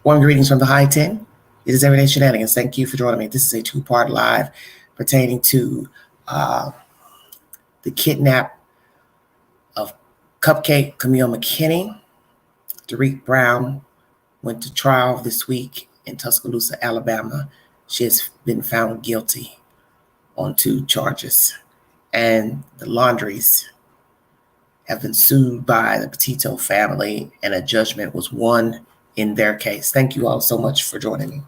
Warm greetings from the High 10. It is Everyday Shenanigans. Thank you for joining me. This is a two-part live pertaining to the kidnap of Cupcake, Camille McKinney. Derick Brown went to trial this week in Tuscaloosa, Alabama. She has been found guilty on 2 charges. And the Laundries have been sued by the Petito'S family, and a judgment was won in their case. Thank you all so much for joining me.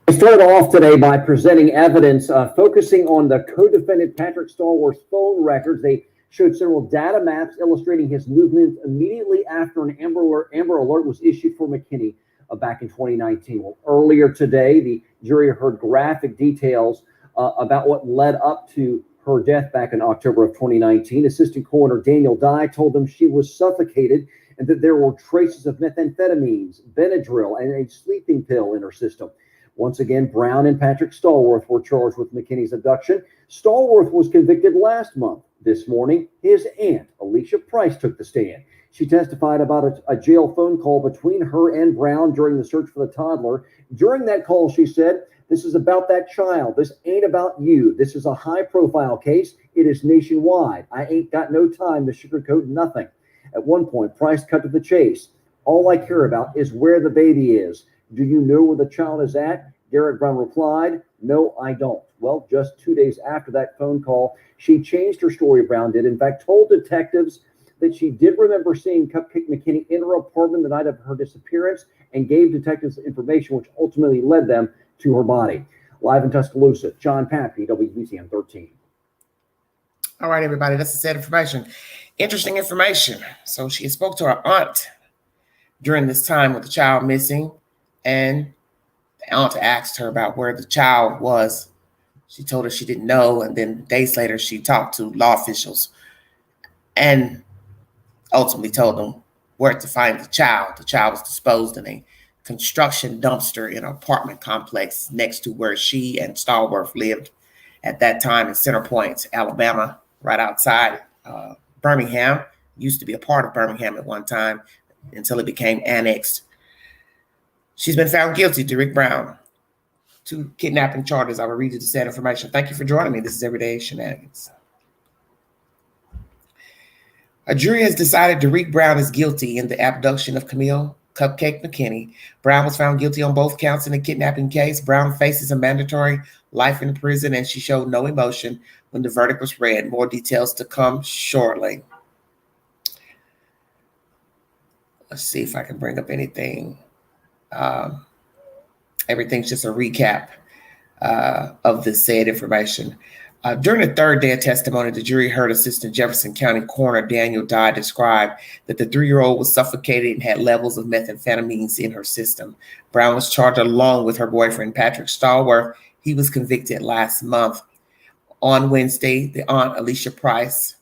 We start off today by presenting evidence focusing on the co-defendant Patrick Stallworth's phone records. They showed several data maps illustrating his movements immediately after an Amber Alert was issued for McKinney back in 2019. Well, earlier today, the jury heard graphic details about what led up to her death back in October of 2019. Assistant Coroner Daniel Dye told them she was suffocated and that there were traces of methamphetamines, Benadryl, and a sleeping pill in her system. Once again, Brown and Patrick Stallworth were charged with McKinney's abduction. Stallworth was convicted last month. This morning, his aunt, Alicia Price, took the stand. She testified about a jail phone call between her and Brown during the search for the toddler. During that call, she said, "This is about that child. This ain't about you. This is a high-profile case. It is nationwide. I ain't got no time to sugarcoat nothing." At one point, Price cut to the chase. "All I care about is where the baby is. Do you know where the child is at?" Derick Brown replied, "No, I don't." Well, just 2 days after that phone call, she changed her story, Brown did. In fact, told detectives that she did remember seeing Cupcake McKinney in her apartment the night of her disappearance and gave detectives information which ultimately led them to her body. Live in Tuscaloosa, John Pappy, WBCM 13. All right, everybody, that's the said information. Interesting information. So she spoke to her aunt during this time with the child missing, and the aunt asked her about where the child was. She told her she didn't know, and then days later she talked to law officials and ultimately told them where to find the child. The child was disposed in a construction dumpster in an apartment complex next to where she and Stallworth lived at that time in Center Point, Alabama, right outside Birmingham. Used to be a part of Birmingham at one time until it became annexed. She's been found guilty, Derick Brown, 2 kidnapping charges. I will read you the said information. Thank you for joining me. This is Everyday Shenanigans. A jury has decided Derick Brown is guilty in the abduction of Camille Cupcake McKinney. Brown was found guilty on both counts in the kidnapping case. Brown faces a mandatory life in prison, and she showed no emotion when the verdict was read. More details to come shortly. Let's see if I can bring up anything. Everything's just a recap of the said information. During the 3rd day of testimony, the jury heard Assistant Jefferson County Coroner Daniel Dye describe that the 3-year-old was suffocated and had levels of methamphetamines in her system. Brown was charged along with her boyfriend, Patrick Stallworth. He was convicted last month. On Wednesday, his Aunt Alicia Price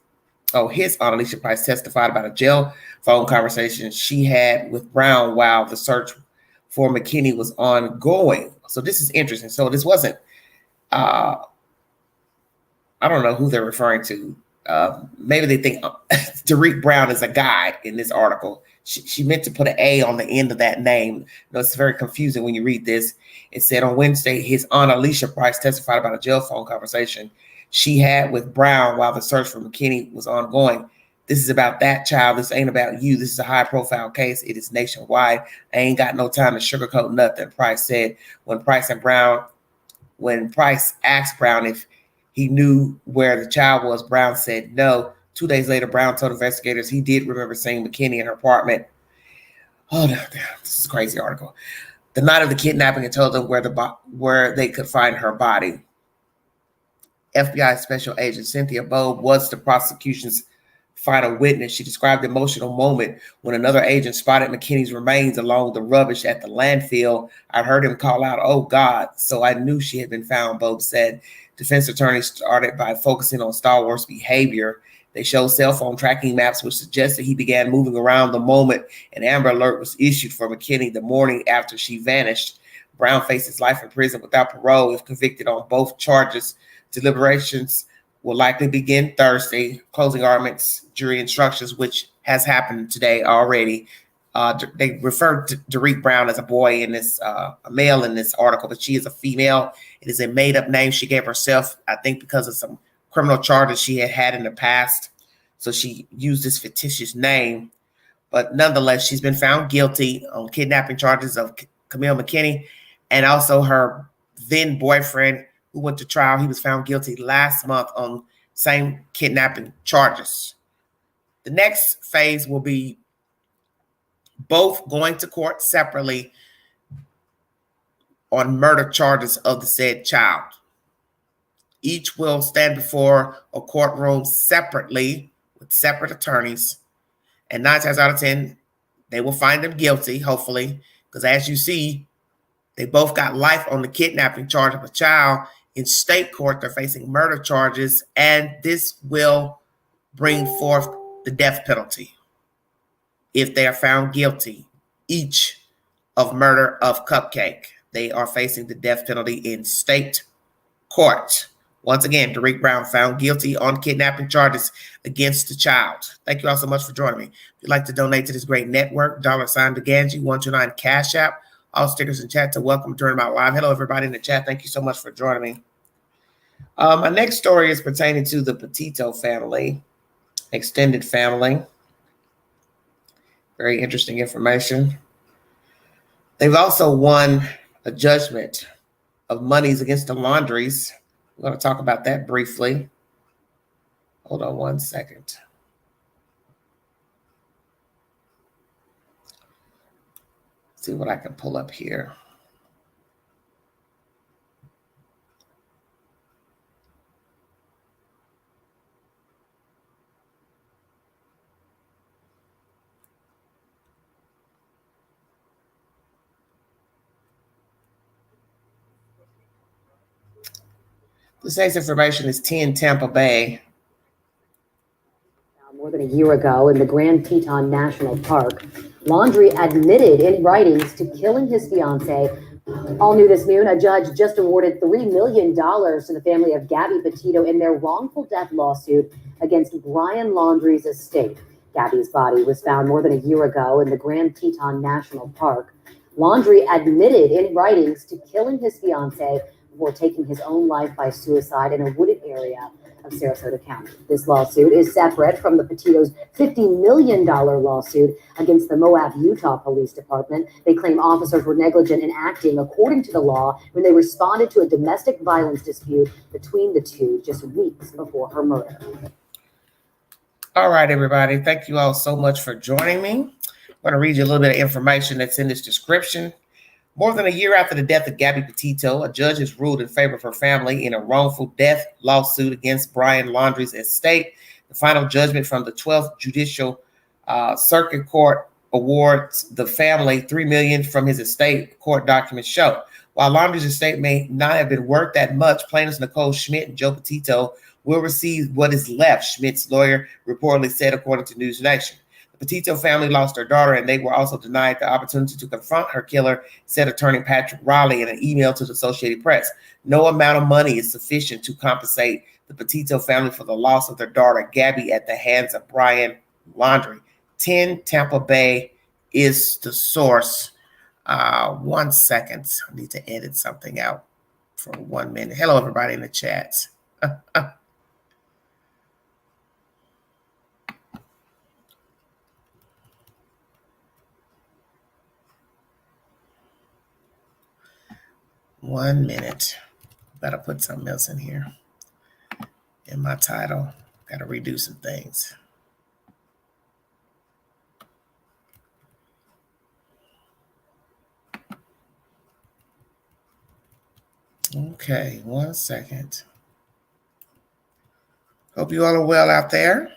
testified about a jail phone conversation she had with Brown while the search for McKinney was ongoing. So this is interesting. So this wasn't, I don't know who they're referring to. Maybe they think Derick Brown is a guy in this article. She meant to put an A on the end of that name. No, it's very confusing when you read this. It said on Wednesday, his Aunt Alicia Price testified about a jail phone conversation she had with Brown while the search for McKinney was ongoing. This is about that child. This ain't about you. This is a high-profile case. It is nationwide. I ain't got no time to sugarcoat nothing, Price said. When Price asked Brown if he knew where the child was, Brown said no. 2 days later, Brown told investigators he did remember seeing McKinney in her apartment. Oh, no, this is a crazy article. The night of the kidnapping, and told them where they could find her body. FBI Special Agent Cynthia Bobe was the prosecution's final witness. She described the emotional moment when another agent spotted McKinney's remains along the rubbish at the landfill. I heard him call out, "Oh God," so I knew she had been found, Bobe said. Defense attorneys started by focusing on Stallworth's behavior. They showed cell phone tracking maps, which suggested he began moving around the moment an Amber Alert was issued for McKinney the morning after she vanished. Brown faces life in prison without parole if convicted on both charges. Deliberations will likely begin Thursday. Closing arguments, jury instructions, which has happened today already. They referred to Derick Brown as a boy in this, a male in this article, but she is a female. It is a made-up name she gave herself, I think, because of some criminal charges she had in the past. So she used this fictitious name. But nonetheless, she's been found guilty on kidnapping charges of Camille McKinney and also her then boyfriend who went to trial. He was found guilty last month on same kidnapping charges. The next phase will be both going to court separately on murder charges of the said child. Each will stand before a courtroom separately with separate attorneys. And 9 times out of 10, they will find them guilty, hopefully, because as you see, they both got life on the kidnapping charge of a child. In state court, they're facing murder charges, and this will bring forth the death penalty if they are found guilty, each of murder of Cupcake. They are facing the death penalty in state court. Once again, Derick Brown found guilty on kidnapping charges against the child. Thank you all so much for joining me. If you'd like to donate to this great network, $DeGanji 129 Cash App. All stickers and chat to welcome during my live. Hello, everybody in the chat. Thank you so much for joining me. My next story is pertaining to the Petito family, extended family. Very interesting information. They've also won a judgment of monies against the Laundries. We're going to talk about that briefly. Hold on one second. See what I can pull up here. This next information is 10 Tampa Bay. More than a year ago in the Grand Teton National Park, Laundrie admitted in writings to killing his fiancée. All new this noon, a judge just awarded $3 million to the family of Gabby Petito in their wrongful death lawsuit against Brian Laundrie's estate. Gabby's body was found more than a year ago in the Grand Teton National Park. Laundrie admitted in writings to killing his fiancée before taking his own life by suicide in a wooded area of Sarasota County. This lawsuit is separate from the Petito's $50 million lawsuit against the Moab, Utah Police Department. They claim officers were negligent in acting according to the law when they responded to a domestic violence dispute between the two just weeks before her murder. All right, everybody. Thank you all so much for joining me. I'm going to read you a little bit of information that's in this description. More than a year after the death of Gabby Petito, a judge has ruled in favor of her family in a wrongful death lawsuit against Brian Laundrie's estate. The final judgment from the 12th Judicial Circuit Court awards the family $3 million from his estate, court documents show. While Laundrie's estate may not have been worth that much, plaintiffs Nicole Schmidt and Joe Petito will receive what is left, Schmidt's lawyer reportedly said, according to News Nation. The Petito family lost their daughter, and they were also denied the opportunity to confront her killer, said attorney Patrick Riley in an email to the Associated Press. No amount of money is sufficient to compensate the Petito family for the loss of their daughter, Gabby, at the hands of Brian Laundrie. 10 Tampa Bay is the source. 1 second. I need to edit something out for 1 minute. Hello, everybody in the chat. 1 minute. Gotta put something else in here. In my title. Gotta redo some things. Okay, 1 second. Hope you all are well out there.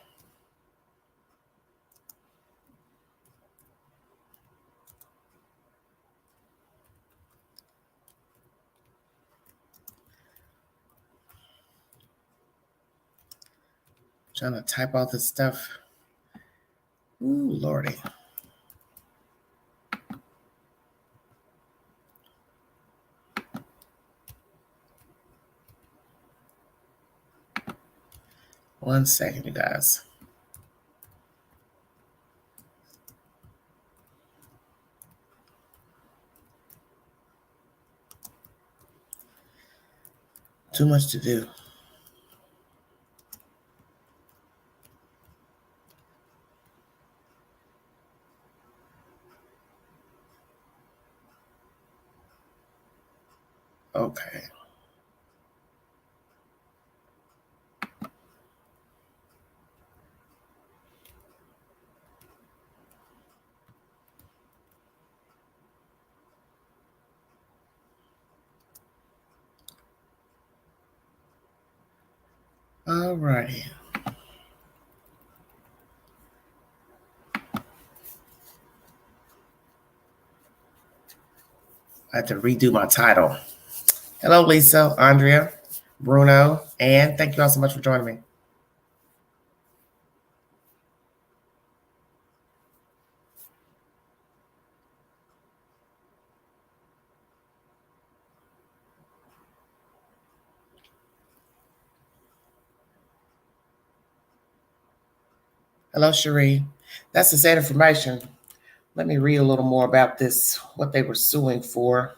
Trying to type all this stuff. Ooh, Lordy. 1 second, you guys. Too much to do. Okay. All righty. I have to redo my title. Hello, Lisa, Andrea, Bruno, and thank you all so much for joining me. Hello, Cherie. That's the sad information. Let me read a little more about this, what they were suing for.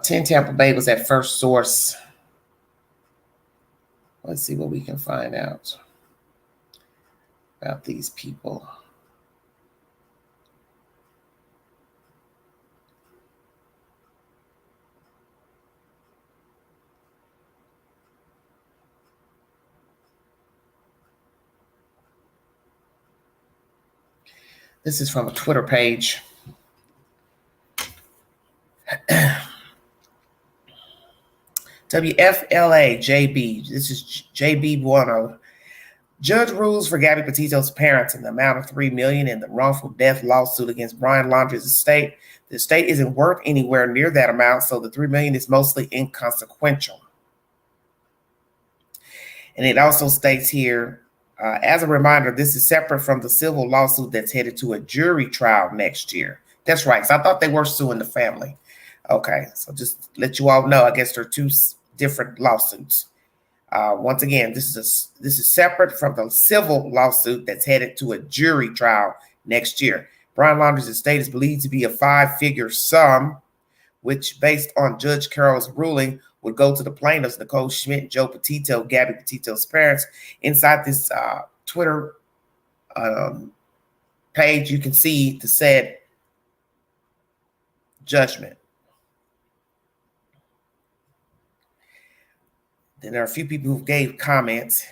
10 Tampa Bay was at first source. Let's see what we can find out about these people. This is from a Twitter page. WFLA JB. This is JB Bueno. Judge rules for Gabby Petito'S parents in the amount of $3 million in the wrongful death lawsuit against Brian Laundrie's estate. The estate isn't worth anywhere near that amount, so the $3 million is mostly inconsequential. And it also states here, as a reminder, this is separate from the civil lawsuit that's headed to a jury trial next year. That's right. So I thought they were suing the family. Okay, so just let you all know, I guess there are two different lawsuits. Once again, this is separate from the civil lawsuit that's headed to a jury trial next year. Brian Laundrie's estate is believed to be a 5-figure sum, which, based on Judge Carroll's ruling, would go to the plaintiffs, Nicole Schmidt, Joe Petito, Gabby Petito's parents. Inside this Twitter page, you can see the said judgment. Then there are a few people who gave comments.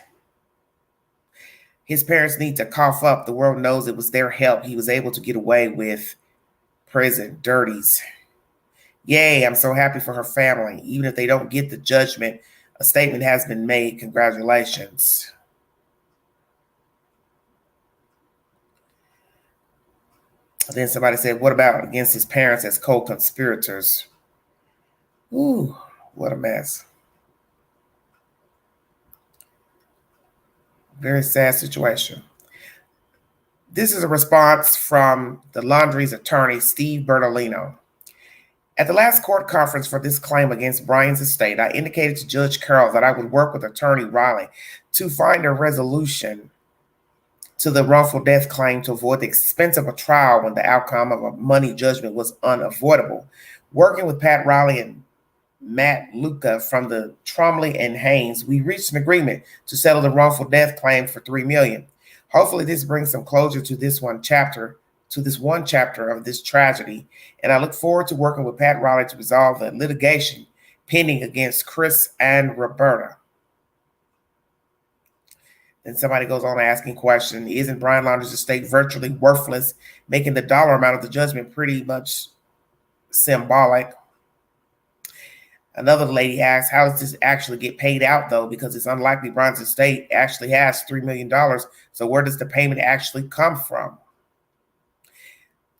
His parents need to cough up. The world knows it was their help. He was able to get away with prison dirties. Yay, I'm so happy for her family. Even if they don't get the judgment, a statement has been made. Congratulations. Then somebody said, what about against his parents as co-conspirators? Ooh, what a mess. Very sad situation. This is a response from the Laundrie's attorney, Steve Bertolino. At the last court conference for this claim against Brian's estate, I indicated to Judge Carroll that I would work with Attorney Riley to find a resolution to the wrongful death claim to avoid the expense of a trial when the outcome of a money judgment was unavoidable. Working with Pat Riley and Matt Luca from the Tromley and Haynes, we reached an agreement to settle the wrongful death claim for $3 million. Hopefully this brings some closure to this one chapter of this tragedy, and I look forward to working with Pat Riley to resolve the litigation pending against Chris and Roberta. Then somebody goes on asking question, isn't Brian Laundrie's estate virtually worthless, making the dollar amount of the judgment pretty much symbolic? Another lady asks, how does this actually get paid out, though? Because it's unlikely Brian's estate actually has $3 million. So where does the payment actually come from?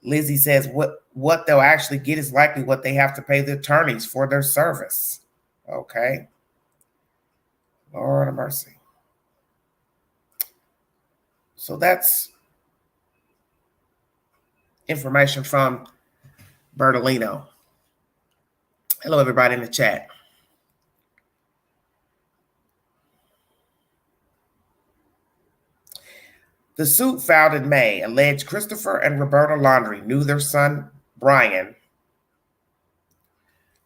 Lizzie says, what they'll actually get is likely what they have to pay the attorneys for their service. Okay. Lord of mercy. So that's information from Bertolino. Hello, everybody in the chat. The suit filed in May alleged Christopher and Roberta Laundrie knew their son, Brian,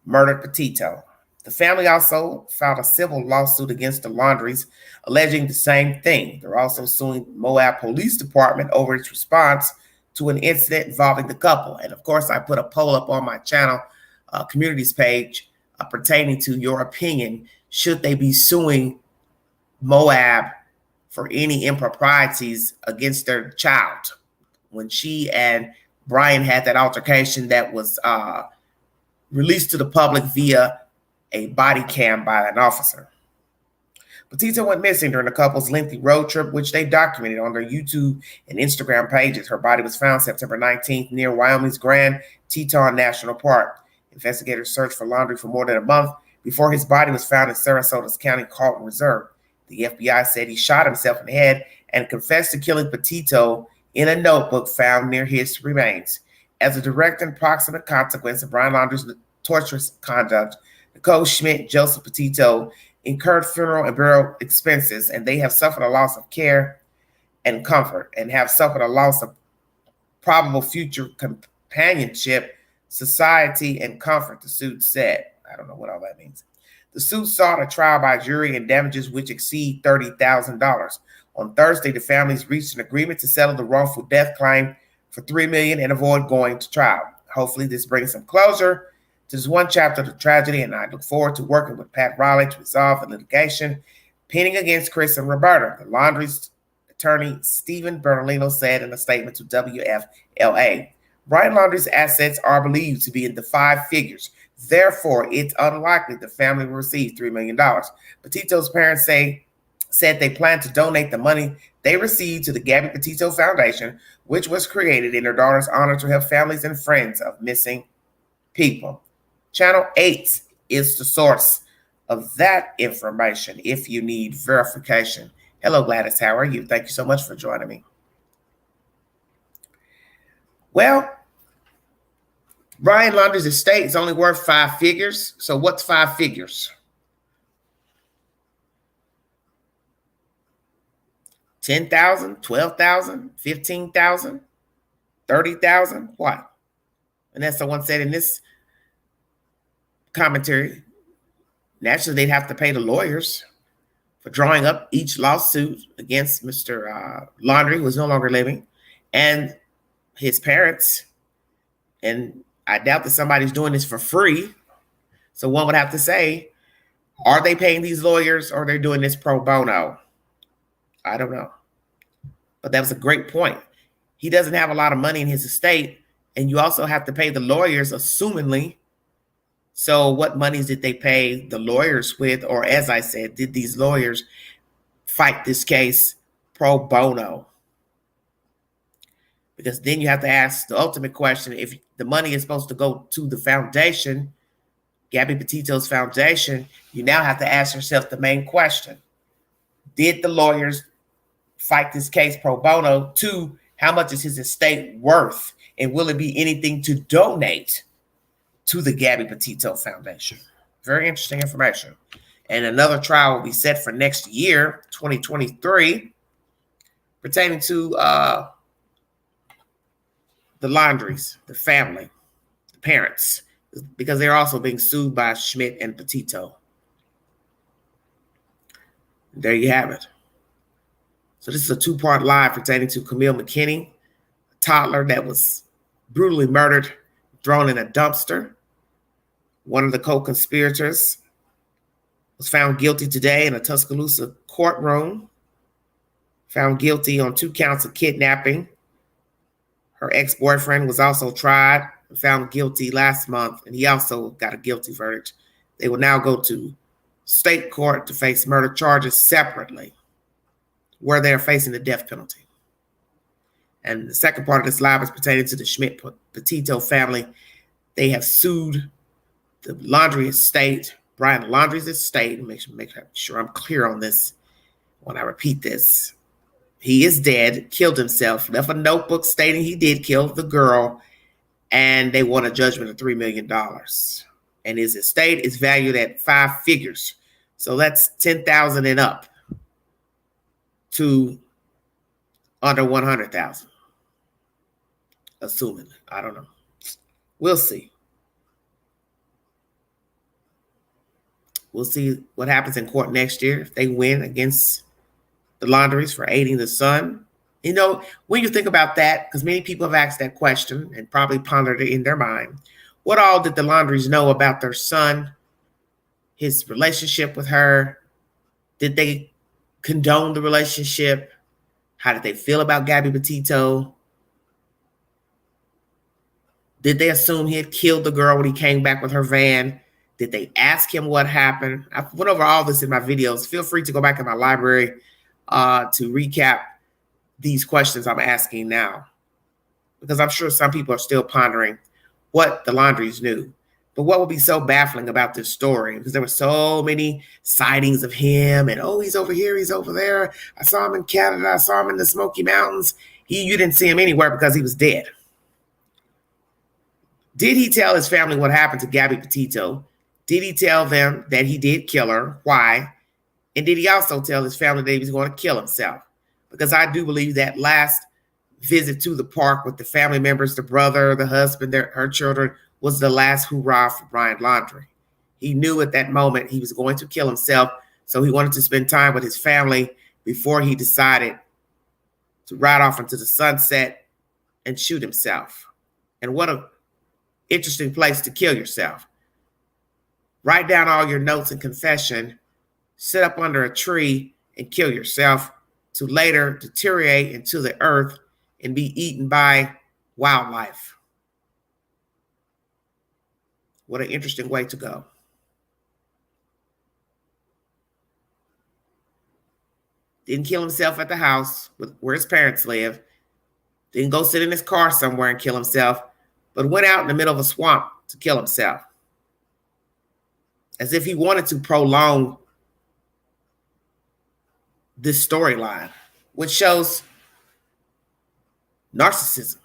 murdered Petito. The family also filed a civil lawsuit against the Laundries, alleging the same thing. They're also suing Moab Police Department over its response to an incident involving the couple. And of course, I put a poll up on my channel, communities page, pertaining to your opinion. Should they be suing Moab for any improprieties against their child? When she and Brian had that altercation that was released to the public via a body cam by an officer. Petito went missing during the couple's lengthy road trip, which they documented on their YouTube and Instagram pages. Her body was found September 19th near Wyoming's Grand Teton National Park. Investigators searched for Laundrie for more than a month before his body was found in Sarasota's County Carlton Reserve. The FBI said he shot himself in the head and confessed to killing Petito in a notebook found near his remains. As a direct and proximate consequence of Brian Laundrie's torturous conduct, Nicole Schmidt, Joseph Petito incurred funeral and burial expenses, and they have suffered a loss of care and comfort, and have suffered a loss of probable future companionship, society, and comfort, the suit said. I don't know what all that means. The suit sought a trial by jury and damages which exceed $30,000. On Thursday, the families reached an agreement to settle the wrongful death claim for $3 million and avoid going to trial. Hopefully, this brings some closure to this one chapter of the tragedy, and I look forward to working with Pat Riley to resolve the litigation pending against Chris and Roberta. The Laundrie's attorney, Stephen Bernardino, said in a statement to WFLA, Brian Laundrie's assets are believed to be in the five figures. Therefore, it's unlikely the family will receive $3 million. Petito's parents said they plan to donate the money they received to the Gabby Petito Foundation, which was created in their daughter's honor to help families and friends of missing people. Channel 8 is the source of that information if you need verification. Hello, Gladys. How are you? Thank you so much for joining me. Well, Brian Laundrie's estate is only worth five figures. So what's five figures? 10,000, 12,000, 15,000, 30,000, what? And as someone said in this commentary, naturally they'd have to pay the lawyers for drawing up each lawsuit against Mr. Laundrie, who is no longer living, and his parents. And I doubt that somebody's doing this for free. So one would have to say, are they paying these lawyers or are they doing this pro bono? I don't know. But that was a great point. He doesn't have a lot of money in his estate, and you also have to pay the lawyers, assumingly. So what monies did they pay the lawyers with? Or as I said, did these lawyers fight this case pro bono? Because then you have to ask the ultimate question. If the money is supposed to go to the foundation, Gabby Petito's foundation, you now have to ask yourself the main question. Did the lawyers fight this case pro bono? Two, how much is his estate worth? And will it be anything to donate to the Gabby Petito Foundation? Very interesting information. And another trial will be set for next year, 2023, pertaining to the Laundries, the family, the parents, because they're also being sued by Schmidt and Petito. There you have it. So this is a two-part live pertaining to Camille McKinney, a toddler that was brutally murdered, thrown in a dumpster. One of the co-conspirators was found guilty today in a Tuscaloosa courtroom, found guilty on 2 counts of kidnapping. Her ex-boyfriend was also tried and found guilty last month, and he also got a guilty verdict. They will now go to state court to face murder charges separately, where they are facing the death penalty. And the second part of this live is pertaining to the Schmidt Petito family. They have sued the Laundrie estate, Brian Laundrie's estate. Make sure I'm clear on this when I repeat this. He is dead, killed himself, left a notebook stating he did kill the girl, and they won a judgment of $3 million. And his estate is valued at 5 figures. So that's $10,000 and up to under 100,000. Assuming, I don't know. We'll see. We'll see what happens in court next year if they win against the Laundries for aiding the son. You know, when you think about that, because many people have asked that question and probably pondered it in their mind, what all did the Laundries know about their son, his relationship with her? Did they condone the relationship? How did they feel about Gabby Petito? Did they assume he had killed the girl when he came back with her van? Did they ask him what happened? I went over all this in my videos. Feel free to go back in my library to recap these questions I'm asking now, because I'm sure some people are still pondering what the Laundries knew. But what would be so baffling about this story, because there were so many sightings of him and, oh, he's over here, he's over there. I saw him in Canada. I saw him in the Smoky Mountains. You didn't see him anywhere because he was dead. Did he tell his family what happened to Gabby Petito? Did he tell them that he did kill her? Why? And did he also tell his family that he was going to kill himself? Because I do believe that last visit to the park with the family members, the brother, the husband, her children, was the last hurrah for Brian Laundrie. He knew at that moment he was going to kill himself, so he wanted to spend time with his family before he decided to ride off into the sunset and shoot himself. And what a interesting place to kill yourself. Write down all your notes and confession, sit up under a tree and kill yourself, to later deteriorate into the earth and be eaten by wildlife. What an interesting way to go. Didn't kill himself at the house where his parents live. Didn't go sit in his car somewhere and kill himself, but went out in the middle of a swamp to kill himself. As if he wanted to prolong this storyline, which shows narcissism.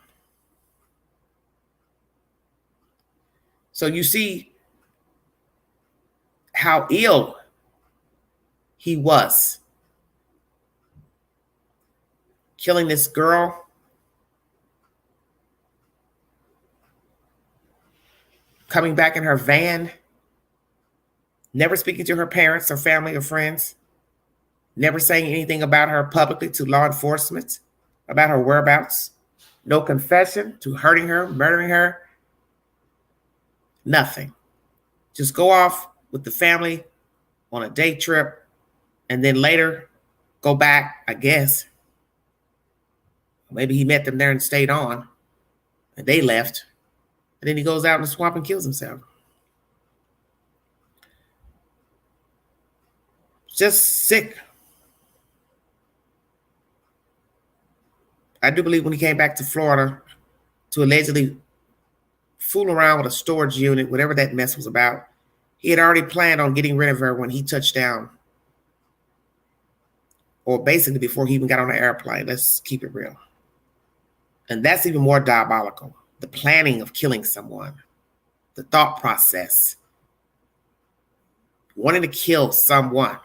So you see how ill he was, killing this girl, coming back in her van, never speaking to her parents or family or friends, never saying anything about her publicly to law enforcement, about her whereabouts, no confession to hurting her, murdering her, nothing. Just go off with the family on a day trip and then later go back, I guess. Maybe he met them there and stayed on and they left. And then he goes out in the swamp and kills himself. Just sick. I do believe when he came back to Florida to allegedly fool around with a storage unit, whatever that mess was about, he had already planned on getting rid of her when he touched down. Or basically before he even got on the airplane. Let's keep it real. And that's even more diabolical. The planning of killing someone. The thought process. Wanting to kill someone.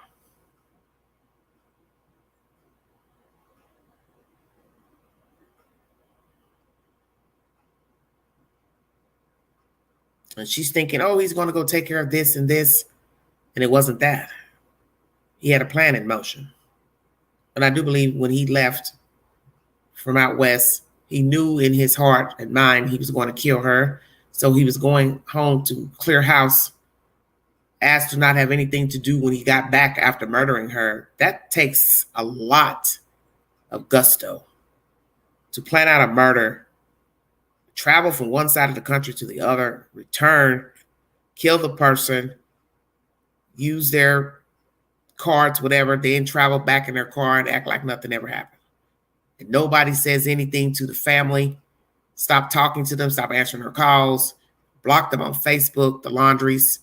And she's thinking, oh, he's going to go take care of this and this. And it wasn't that. He had a plan in motion. And I do believe when he left from out west, he knew in his heart and mind he was going to kill her. So he was going home to clear house, asked to not have anything to do when he got back after murdering her. That takes a lot of gusto to plan out a murder, travel from one side of the country to the other, return, kill the person, use their cards, whatever, then travel back in their car and act like nothing ever happened. And nobody says anything to the family. Stop talking to them, stop answering her calls, block them on Facebook, the Laundries,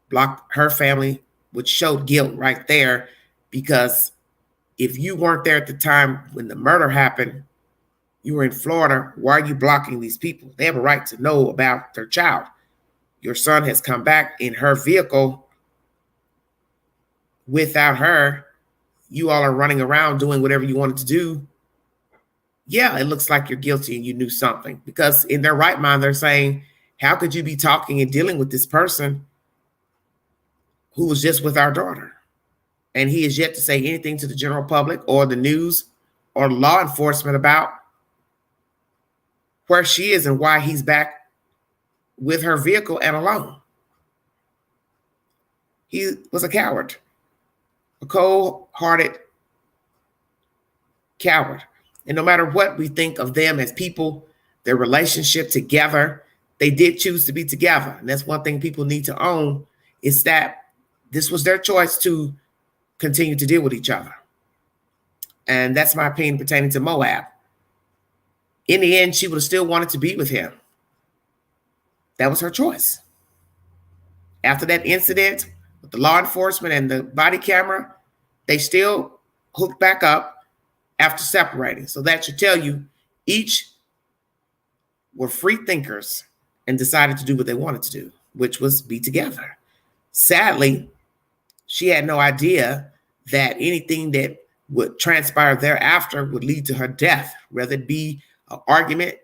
block her family, which showed guilt right there, because if you weren't there at the time when the murder happened, you were in Florida, why are you blocking these people? They have a right to know about their child. Your son has come back in her vehicle without her. You all are running around doing whatever you wanted to do yeah, it looks like you're guilty and you knew something, because in their right mind, they're saying, how could you be talking and dealing with this person who was just with our daughter? And he is yet to say anything to the general public or the news or law enforcement about where she is and why he's back with her vehicle and alone. He was a coward, a cold-hearted coward. And no matter what we think of them as people, their relationship together, they did choose to be together. And that's one thing people need to own, is that this was their choice to continue to deal with each other. And that's my opinion pertaining to Moab. In the end, she would have still wanted to be with him. That was her choice. After that incident with the law enforcement and the body camera, they still hooked back up after separating. So that should tell you each were free thinkers and decided to do what they wanted to do, which was be together. Sadly, she had no idea that anything that would transpire thereafter would lead to her death, whether it be an argument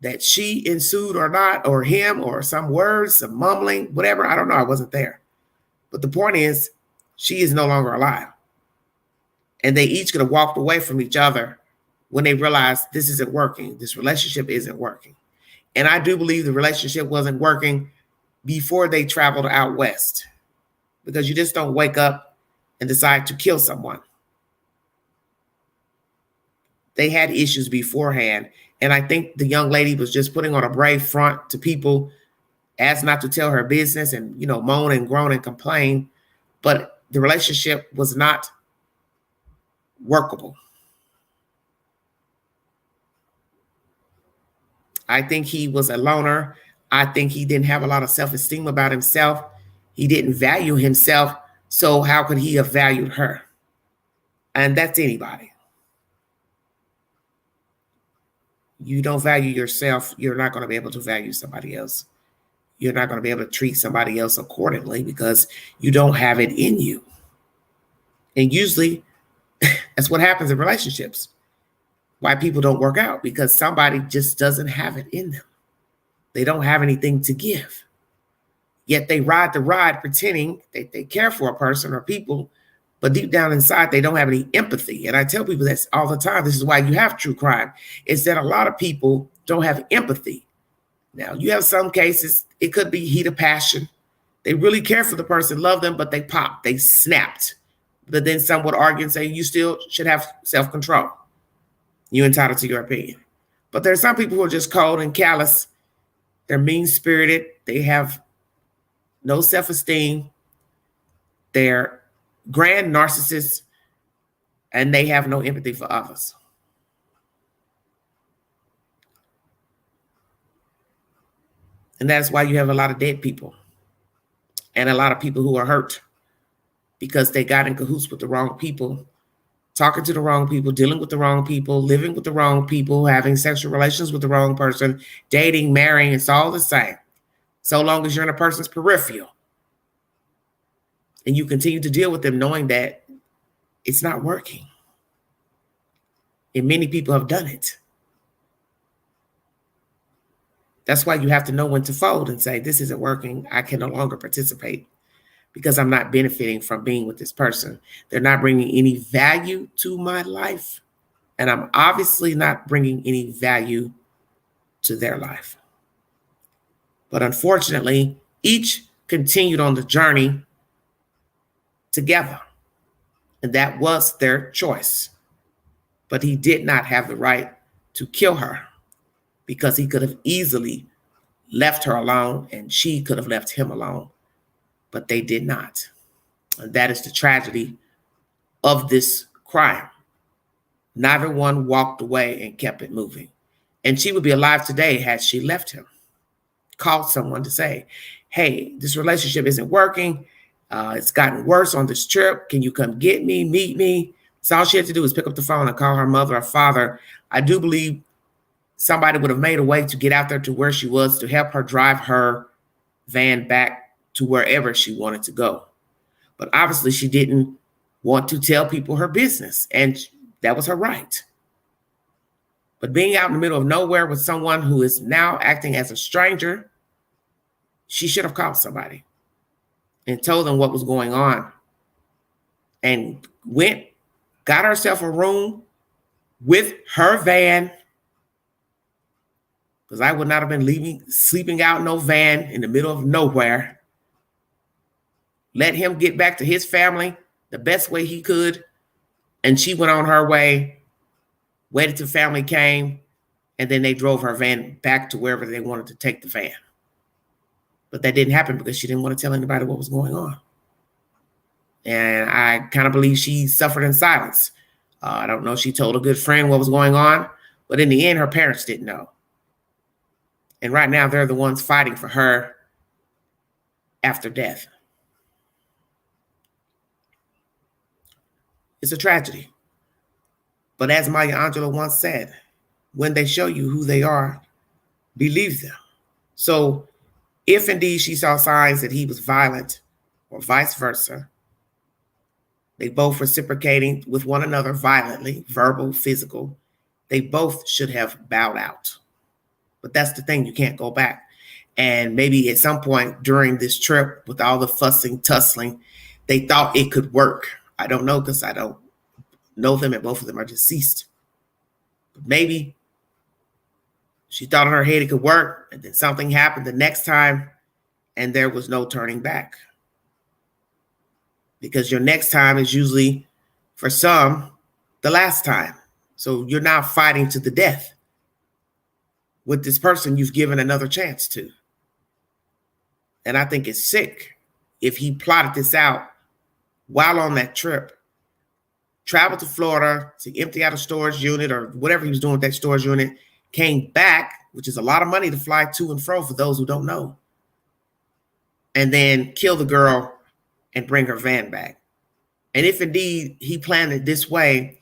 that she ensued or not, or him, or some words, some mumbling, whatever. I don't know. I wasn't there. But the point is, she is no longer alive. And they each could have walked away from each other when they realized this isn't working. This relationship isn't working. And I do believe the relationship wasn't working before they traveled out west, because you just don't wake up and decide to kill someone. They had issues beforehand. And I think the young lady was just putting on a brave front to people as not to tell her business and, moan and groan and complain. But the relationship was not workable. I think he was a loner. I think he didn't have a lot of self-esteem about himself. He didn't value himself. So how could he have valued her? And that's anybody. You don't value yourself, you're not going to be able to value somebody else. You're not going to be able to treat somebody else accordingly because you don't have it in you. And usually that's what happens in relationships. Why people don't work out, because somebody just doesn't have it in them. They don't have anything to give. Yet they ride the ride pretending they care for a person or people, but deep down inside, they don't have any empathy. And I tell people this all the time. This is why you have true crime. Is that a lot of people don't have empathy. Now, you have some cases, it could be heat of passion. They really care for the person, love them, but they popped, they snapped. But then some would argue and say, you still should have self-control. You're entitled to your opinion. But there are some people who are just cold and callous. They're mean-spirited. They have no self-esteem. They're grand narcissists, and they have no empathy for others. And that's why you have a lot of dead people and a lot of people who are hurt because they got in cahoots with the wrong people, talking to the wrong people, dealing with the wrong people, living with the wrong people, having sexual relations with the wrong person, dating, marrying. It's all the same. So long as you're in a person's peripheral and you continue to deal with them knowing that it's not working. And many people have done it. That's why you have to know when to fold and say, this isn't working. I can no longer participate because I'm not benefiting from being with this person. They're not bringing any value to my life. And I'm obviously not bringing any value to their life. But unfortunately, each continued on the journey together. And that was their choice. But he did not have the right to kill her because he could have easily left her alone and she could have left him alone. But they did not. And that is the tragedy of this crime. Neither one walked away and kept it moving. And she would be alive today had she left him. Called someone to say, hey, this relationship isn't working. It's gotten worse on this trip. Can you come get me, meet me? So all she had to do was pick up the phone and call her mother or father. I do believe somebody would have made a way to get out there to where she was to help her drive her van back to wherever she wanted to go. But obviously she didn't want to tell people her business, and that was her right. But being out in the middle of nowhere with someone who is now acting as a stranger, she should have called somebody and told them what was going on, and went, got herself a room with her van, because I would not have been sleeping out in no van in the middle of nowhere. Let him get back to his family the best way he could. And she went on her way, waited till family came, and then they drove her van back to wherever they wanted to take the van. But that didn't happen because she didn't want to tell anybody what was going on. And I kind of believe she suffered in silence. I don't know if she told a good friend what was going on, but in the end, her parents didn't know. And right now, they're the ones fighting for her after death. It's a tragedy. But as Maya Angelou once said, when they show you who they are, believe them. So if indeed she saw signs that he was violent or vice versa, they both reciprocating with one another violently, verbal, physical, they both should have bowed out. But that's the thing, you can't go back. And maybe at some point during this trip, with all the fussing, tussling, they thought it could work. I don't know, because I don't know them, and both of them are deceased. But maybe she thought in her head it could work, and then something happened the next time, and there was no turning back. Because your next time is usually, for some, the last time. So you're now fighting to the death with this person you've given another chance to. And I think it's sick if he plotted this out while on that trip, traveled to Florida to empty out a storage unit or whatever he was doing with that storage unit, came back, which is a lot of money to fly to and fro for those who don't know, and then kill the girl and bring her van back. And if indeed he planned it this way,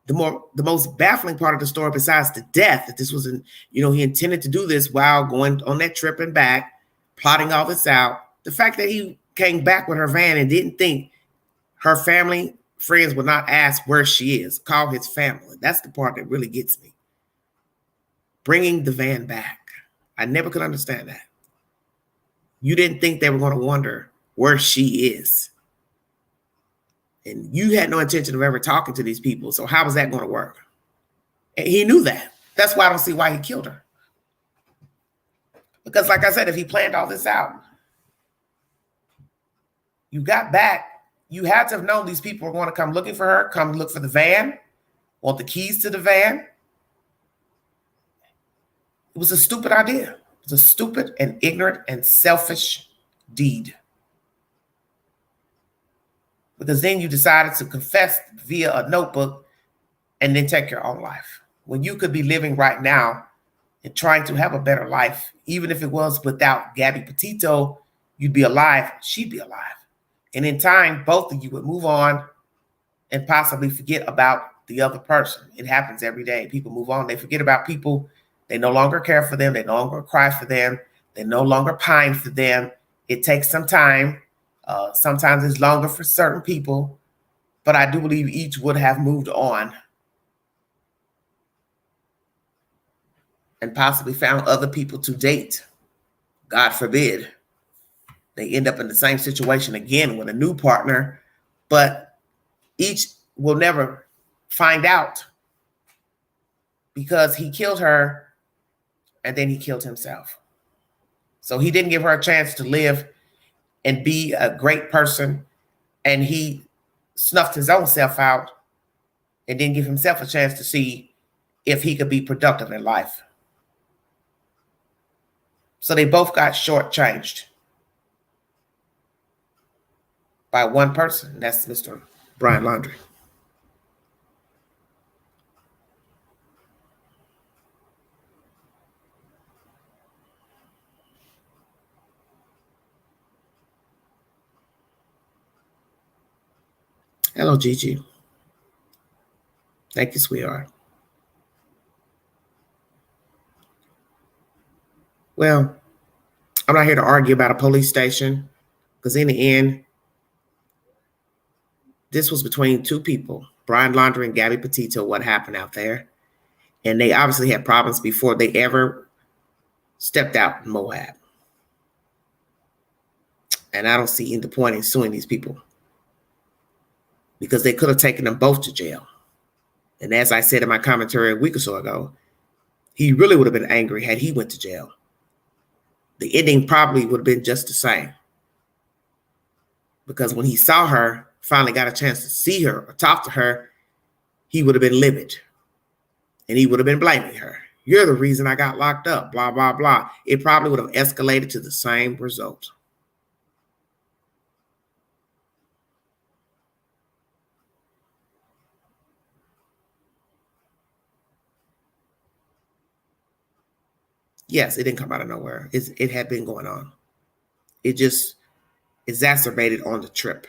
the most baffling part of the story, besides the death, that this was he intended to do this while going on that trip and back, plotting all this out. The fact that he came back with her van and didn't think her family, friends would not ask where she is, call his family. That's the part that really gets me. Bringing the van back. I never could understand that. You didn't think they were going to wonder where she is. And you had no intention of ever talking to these people. So how was that going to work? And he knew that. That's why I don't see why he killed her. Because like I said, if he planned all this out, you got back, you had to have known these people were going to come looking for her, come look for the van, want the keys to the van. It was a stupid idea. It was a stupid and ignorant and selfish deed. Because then you decided to confess via a notebook and then take your own life. When you could be living right now and trying to have a better life, even if it was without Gabby Petito, you'd be alive, she'd be alive. And in time, both of you would move on and possibly forget about the other person. It happens every day. People move on. They forget about people. They no longer care for them. They no longer cry for them. They no longer pine for them. It takes some time. Sometimes it's longer for certain people, but I do believe each would have moved on and possibly found other people to date. God forbid they end up in the same situation again with a new partner, but each will never find out because he killed her and then he killed himself. So he didn't give her a chance to live and be a great person, and he snuffed his own self out and didn't give himself a chance to see if he could be productive in life. So they both got shortchanged by one person, and that's Mr. Brian Laundrie. Hello, Gigi. Thank you, sweetheart. Well, I'm not here to argue about a police station because in the end, this was between two people, Brian Laundrie and Gabby Petito, what happened out there. And they obviously had problems before they ever stepped out in Moab. And I don't see the point in suing these people, because they could have taken them both to jail. And as I said in my commentary a week or so ago, he really would have been angry had he went to jail. The ending probably would have been just the same. Because when he saw her, finally got a chance to see her or talk to her, he would have been livid. And he would have been blaming her. You're the reason I got locked up, blah, blah, blah. It probably would have escalated to the same result. Yes, it didn't come out of nowhere. It had been going on. It just exacerbated on the trip.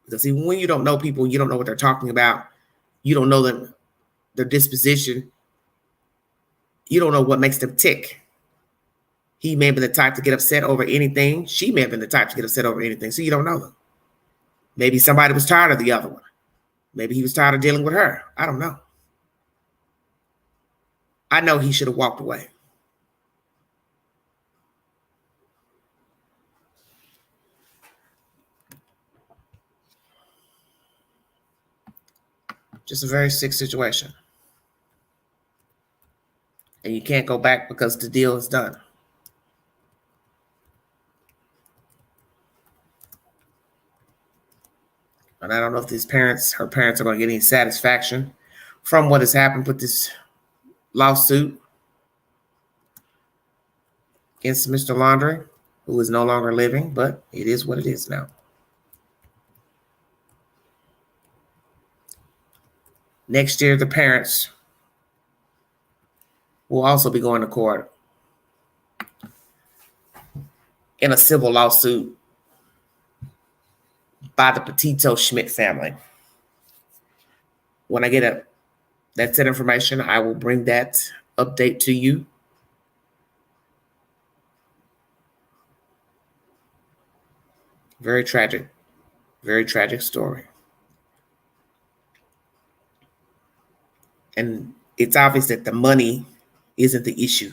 Because see, when you don't know people, you don't know what they're talking about, you don't know them, their disposition, you don't know what makes them tick. He may have been the type to get upset over anything. She may have been the type to get upset over anything. So you don't know them. Maybe somebody was tired of the other one. Maybe he was tired of dealing with her. I don't know. I know he should have walked away. Just a very sick situation. And you can't go back because the deal is done. And I don't know if her parents are going to get any satisfaction from what has happened with this lawsuit against Mr. Laundrie, who is no longer living, but it is what it is now. Next year, the parents will also be going to court in a civil lawsuit by the Petito'S Schmidt family. When I get that set information, I will bring that update to you. Very tragic story. And it's obvious that the money isn't the issue,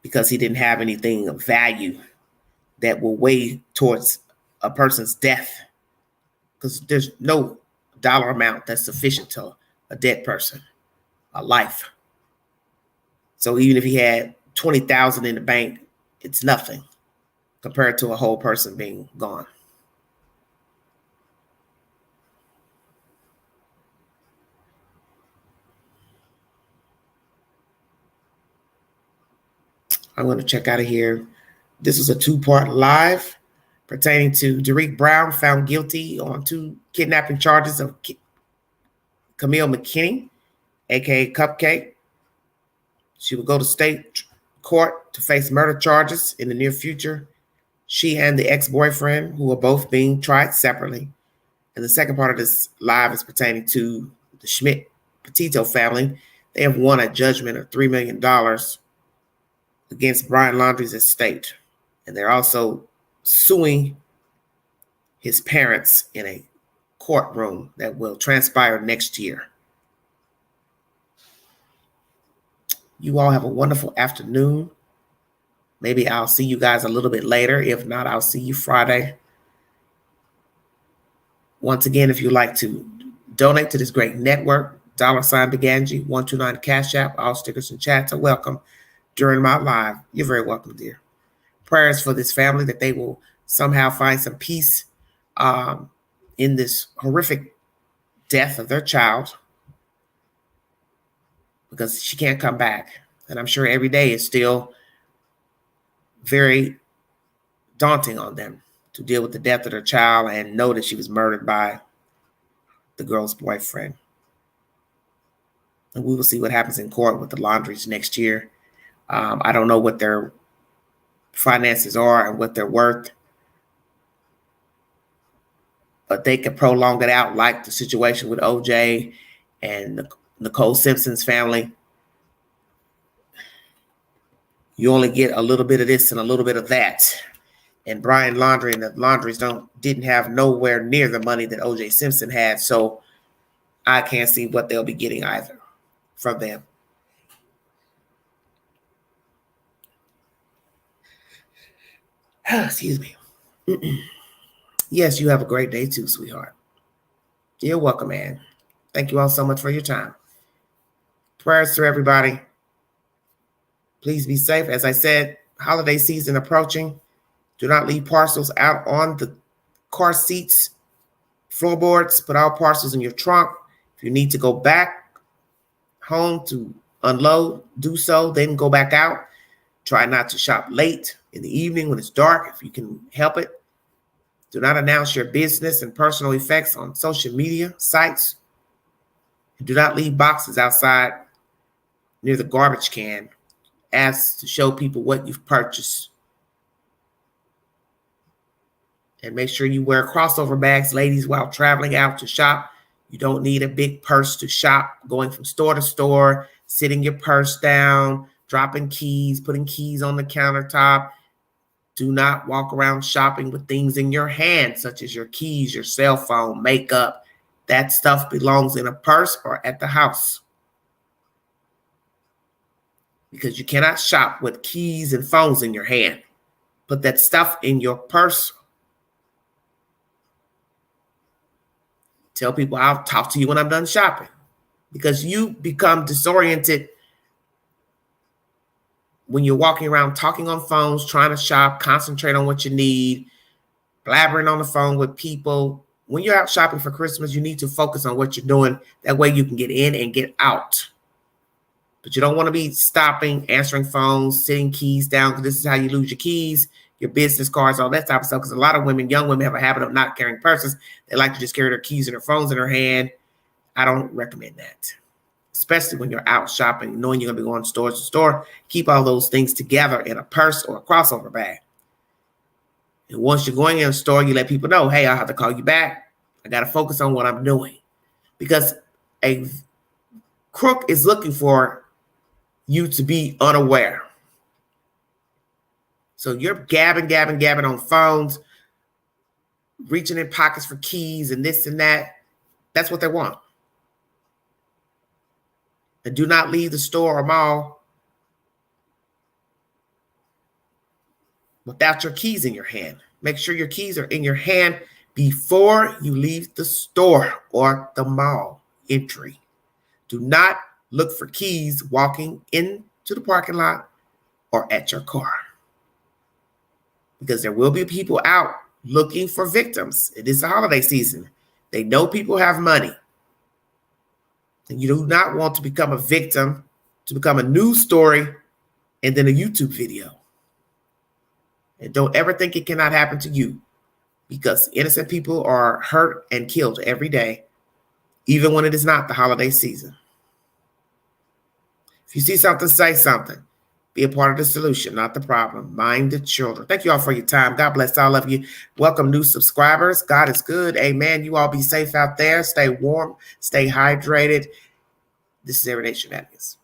because he didn't have anything of value that will weigh towards a person's death, because there's no dollar amount that's sufficient to a dead person, a life. So even if he had $20,000 in the bank, it's nothing compared to a whole person being gone. I'm going to check out of here. This is a 2-part live pertaining to Derick Brown, found guilty on 2 kidnapping charges of Camille McKinney, aka Cupcake. She will go to state court to face murder charges in the near future. She and the ex-boyfriend, who are both being tried separately. And the second part of this live is pertaining to the Schmidt Petito family. They have won a judgment of $3 million against Brian Laundrie's estate. And they're also suing his parents in a courtroom that will transpire next year. You all have a wonderful afternoon. Maybe I'll see you guys a little bit later. If not, I'll see you Friday. Once again, if you'd like to donate to this great network, $Beganji 129 Cash App, all stickers and chats are welcome during my live. You're very welcome, dear. Prayers for this family, that they will somehow find some peace in this horrific death of their child, because she can't come back. And I'm sure every day is still very daunting on them to deal with the death of their child and know that she was murdered by the girl's boyfriend. And we will see what happens in court with the Laundries next year. I don't know what their finances are and what they're worth, but they could prolong it out, like the situation with OJ and Nicole Simpson's family. You only get a little bit of this and a little bit of that. And Brian Laundrie and the Laundries didn't have nowhere near the money that OJ Simpson had. So I can't see what they'll be getting either from them. Excuse me. Yes, you have a great day too, sweetheart. You're welcome, man. Thank you all so much for your time. Prayers to everybody. Please be safe. As I said, holiday season approaching. Do not leave parcels out on the car seats, floorboards. Put all parcels in your trunk. If you need to go back home to unload, do so. Then go back out. Try not to shop late in the evening when it's dark, if you can help it. Do not announce your business and personal effects on social media sites. And do not leave boxes outside near the garbage can. Ask to show people what you've purchased. And make sure you wear crossover bags, ladies, while traveling out to shop. You don't need a big purse to shop, going from store to store, sitting your purse down, dropping keys, putting keys on the countertop. Do not walk around shopping with things in your hand, such as your keys, your cell phone, makeup. That stuff belongs in a purse or at the house. Because you cannot shop with keys and phones in your hand. Put that stuff in your purse. Tell people I'll talk to you when I'm done shopping. Because you become disoriented when you're walking around talking on phones, trying to shop, concentrate on what you need, blabbering on the phone with people. When you're out shopping for Christmas, you need to focus on what you're doing. That way you can get in and get out. But you don't want to be stopping, answering phones, sitting keys down, because this is how you lose your keys, your business cards, all that type of stuff. Because a lot of women, young women, have a habit of not carrying purses. They like to just carry their keys and their phones in their hand. I don't recommend that. Especially when you're out shopping, knowing you're going to be going store to store. Keep all those things together in a purse or a crossover bag. And once you're going in a store, you let people know, hey, I'll have to call you back. I got to focus on what I'm doing. Because a crook is looking for you to be unaware. So you're gabbing on phones, reaching in pockets for keys and this and that. That's what they want. And do not leave the store or mall without your keys in your hand. Make sure your keys are in your hand before you leave the store or the mall entry. Do not look for keys walking into the parking lot or at your car. Because there will be people out looking for victims. It is the holiday season. They know people have money. And you do not want to become a victim, to become a news story, and then a YouTube video. And don't ever think it cannot happen to you, because innocent people are hurt and killed every day, even when it is not the holiday season. If you see something, say something. Be a part of the solution, not the problem. Mind the children. Thank you all for your time. God bless all of you. Welcome new subscribers. God is good. Amen. You all be safe out there. Stay warm. Stay hydrated. This is Everyday Shenanigans.